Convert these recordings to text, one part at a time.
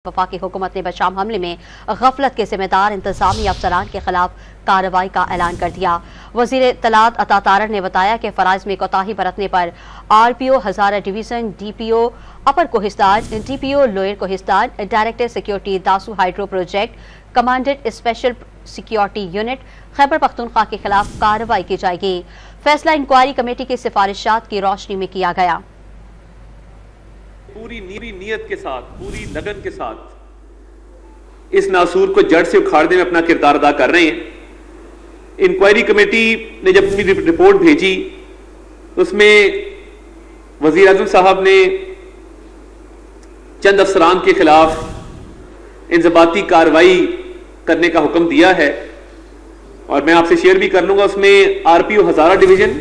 वफाकी हुकूमत ने बशाम हमले में गफलत के जिम्मेदार इंतजामी अफसरान के खिलाफ कार्रवाई का ऐलान कर दिया। वजीर इत्तलात अता तारड़ ने बताया कि फराइज में कोताही बरतने पर RPO Hazara division, DPO upper Kohistan, DPO lower Kohistan, director security Dasu hydro project, commandant special security unit Khyber Pakhtunkhwa के खिलाफ कार्रवाई की जाएगी। फैसला इंक्वायरी कमेटी की सिफारिशात की रोशनी में किया गया। पूरी नीयत के साथ, पूरी लगन के साथ इस नासूर को जड़ से उखाड़ने में अपना किरदार अदा कर रहे हैं। इंक्वायरी कमेटी ने जब अपनी रिपोर्ट भेजी उसमें वजीर आजम साहब ने चंद अफसरान के खिलाफ इंजबाती कार्रवाई करने का हुक्म दिया है और मैं आपसे शेयर भी कर लूंगा। उसमें RPO हजारा डिवीजन,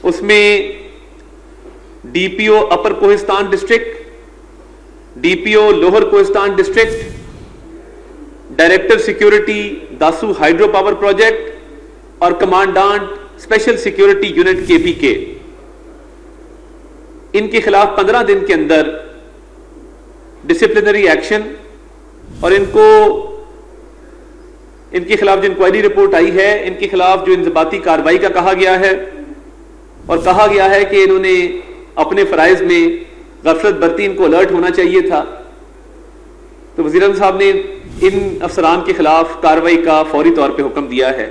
उसमें DPO upper Kohistan district, DPO lower Kohistan district, director security Dasu hydro power project और commandant special security unit KPK। इनके खिलाफ 15 दिन के अंदर डिसिप्लिनरी एक्शन और इनके खिलाफ जो इंक्वायरी रिपोर्ट आई है, इनके खिलाफ जो इंजबाती कार्रवाई का कहा गया है और कहा गया है कि इन्होंने अपने फराइज में गफलत बरती, इनको अलर्ट होना चाहिए था। तो वज़ीर आज़म साहब ने इन अफसरान के खिलाफ कार्रवाई का फौरी तौर पे हुक्म दिया है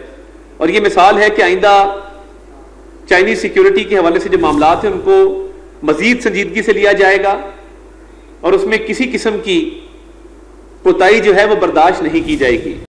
और ये मिसाल है कि आइंदा चाइनीज सिक्योरिटी के हवाले से जो मामलात हैं उनको मजीद संजीदगी से लिया जाएगा और उसमें किसी किस्म की कोताही जो है वो बर्दाश्त नहीं की जाएगी।